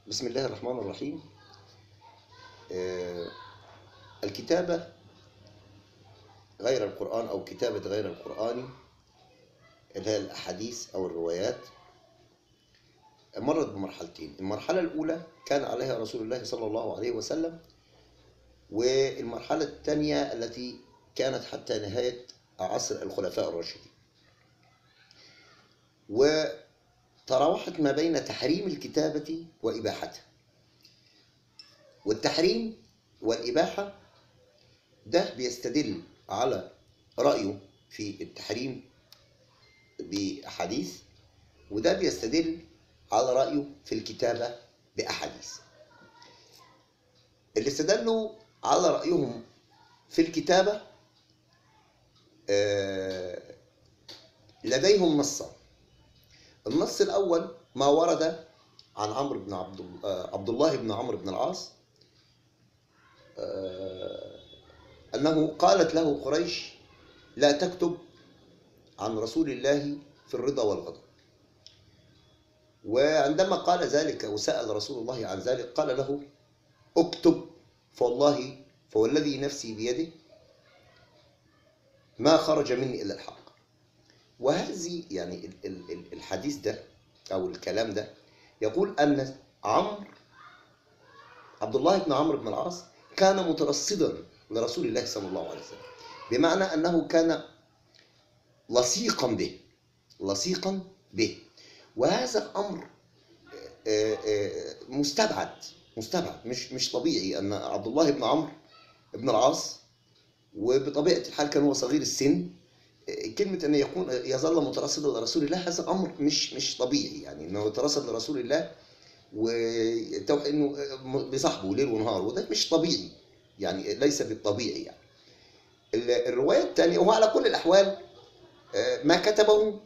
بسم الله الرحمن الرحيم. الكتابة غير القرآن أو كتابة غير القرآن اللي هي الأحاديث أو الروايات مرت بمرحلتين. المرحلة الأولى كان عليها رسول الله صلى الله عليه وسلم، والمرحلة الثانية التي كانت حتى نهاية عصر الخلفاء الراشدين، وتراوحت ما بين تحريم الكتابة وإباحتها. والتحريم والإباحة ده بيستدل على رأيه في التحريم بأحاديث، وده بيستدل على رأيه في الكتابة بأحاديث. اللي استدلوا على رأيهم في الكتابة لديهم نصان. النص الأول ما ورد عن عبد الله بن عمرو بن العاص أنه قالت له قريش: لا تكتب عن رسول الله في الرضا والغضب. وعندما قال ذلك وسأل رسول الله عن ذلك قال له: اكتب، فوالذي نفسي بيده ما خرج مني إلا الحق. وهذه يعني الحديث ده أو الكلام ده يقول أن عبد الله بن عمرو بن العاص كان مترصدا لرسول الله صلى الله عليه وسلم، بمعنى أنه كان لصيقا به. وهذا الأمر مستبعد مش طبيعي أن عبد الله بن عمرو بن العاص، وبطبيعة الحال كان هو صغير السن، كلمة أن يظل مترصدا لرسول الله هذا أمر مش طبيعي. يعني أنه يترصد لرسول الله وإنه بصحبه ليل ونهار، وده مش طبيعي، يعني ليس بالطبيعي. يعني الرواية الثانية، وهو على كل الأحوال ما كتبه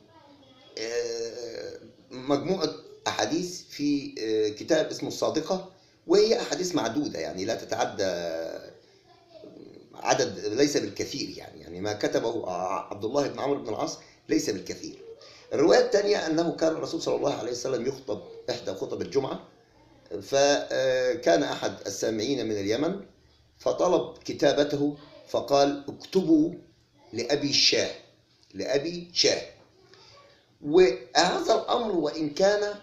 مجموعة أحاديث في كتاب اسمه الصادقة، وهي أحاديث معدودة، يعني لا تتعدى عدد، ليس بالكثير. يعني ما كتبه عبد الله بن عمرو بن العاص ليس بالكثير. الرواية الثانية أنه كان الرسول صلى الله عليه وسلم يخطب إحدى خطب الجمعة، فكان أحد السامعين من اليمن فطلب كتابته، فقال: اكتبوا لأبي شاه. وهذا الأمر وإن كان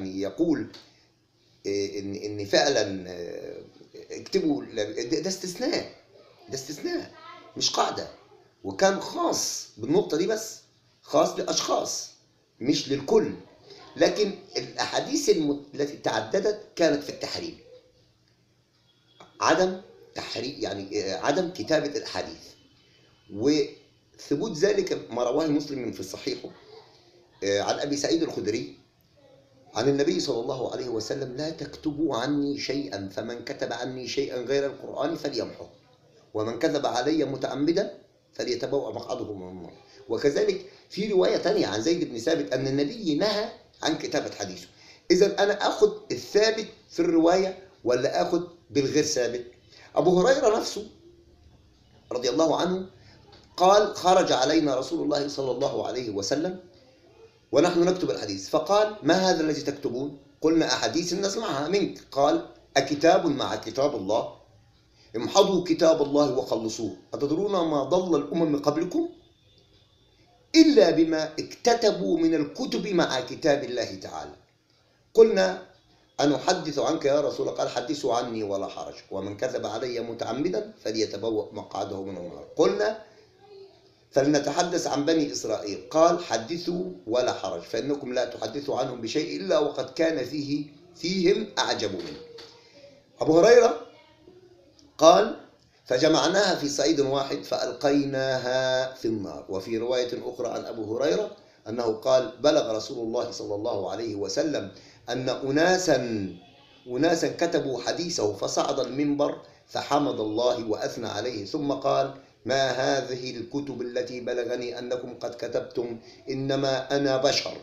يقول إن فعلا اكتبوا، ده استثناء مش قاعدة، وكان خاص بالنقطة دي، بس خاص لأشخاص مش للكل. لكن الأحاديث التي تعددت كانت في التحريم، عدم كتابة الأحاديث. وثبوت ذلك ما رواه مسلم في صحيحه عن أبي سعيد الخدري عن النبي صلى الله عليه وسلم: لا تكتبوا عني شيئا، فمن كتب عني شيئا غير القرآن فليمحه، ومن كذب علي متعمدا فليتبوأ مقعده من النار. وكذلك في رواية تانية عن زيد بن ثابت أن النبي نهى عن كتابة حديثه. إذا أنا أخذ الثابت في الرواية ولا أخذ بالغير ثابت؟ أبو هريرة نفسه رضي الله عنه قال: خرج علينا رسول الله صلى الله عليه وسلم ونحن نكتب الحديث، فقال: ما هذا الذي تكتبون؟ قلنا: أحاديث نسمعها منك. قال: أكتاب مع كتاب الله؟ امحضوا كتاب الله وخلصوه. أتدرون ما ضل الأمم قبلكم إلا بما اكتتبوا من الكتب مع كتاب الله تعالى. قلنا: أنحدث عنك يا رسول الله؟ قال: حدثوا عني ولا حرج، ومن كذب علي متعمدا فليتبوأ مقعده من النار. قلنا: فلنتحدث عن بني إسرائيل. قال: حدثوا ولا حرج، فإنكم لا تحدثوا عنهم بشيء إلا وقد كان فيهم أعجب منه. أبو هريرة قال: فجمعناها في صعيد واحد فألقيناها في النار. وفي رواية أخرى عن أبو هريرة أنه قال: بلغ رسول الله صلى الله عليه وسلم أن أناسا كتبوا حديثه، فصعد المنبر فحمد الله وأثنى عليه، ثم قال: ما هذه الكتب التي بلغني أنكم قد كتبتم؟ إنما أنا بشر،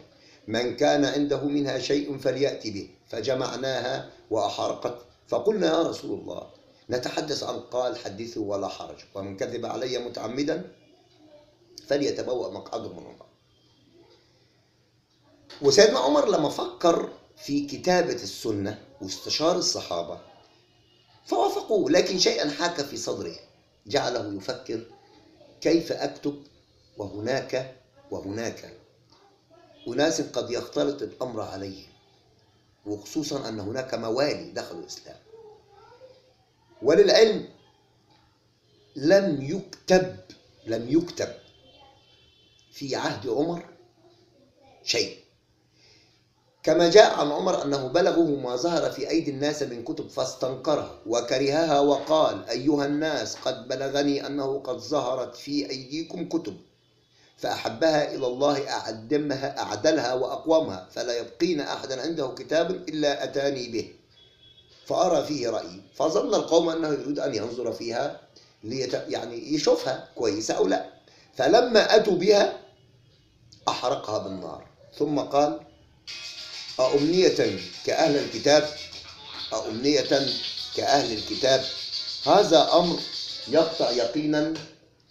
من كان عنده منها شيء فليأتي به. فجمعناها وأحرقت. فقلنا: يا رسول الله نتحدث عن قال: حدثوا ولا حرج، ومن كذب علي متعمدا فليتبوأ مقعده من النار. وسيدنا عمر لما فكر في كتابة السنة واستشار الصحابة فوافقوه، لكن شيئا حاك في صدره جعله يفكر كيف أكتب وهناك أناس قد يختلط الأمر عليهم، وخصوصا أن هناك موالي دخلوا الإسلام. وللعلم لم يكتب في عهد عمر شيء، كما جاء عن عمر أنه بلغه ما ظهر في أيدي الناس من كتب فاستنكرها وكرهها وقال: أيها الناس قد بلغني أنه قد ظهرت في أيديكم كتب فأحبها إلى الله أعدلها وأقومها، فلا يبقين أحدا عنده كتاب إلا أتاني به فأرى فيه رأيي. فظن القوم أنه يريد أن ينظر فيها يعني يشوفها كويسة أو لا، فلما أتوا بها أحرقها بالنار، ثم قال: أأمنية كأهل الكتاب هذا أمر يقطع يقينا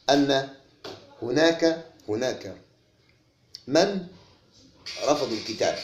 أن هناك من رفضوا الكتاب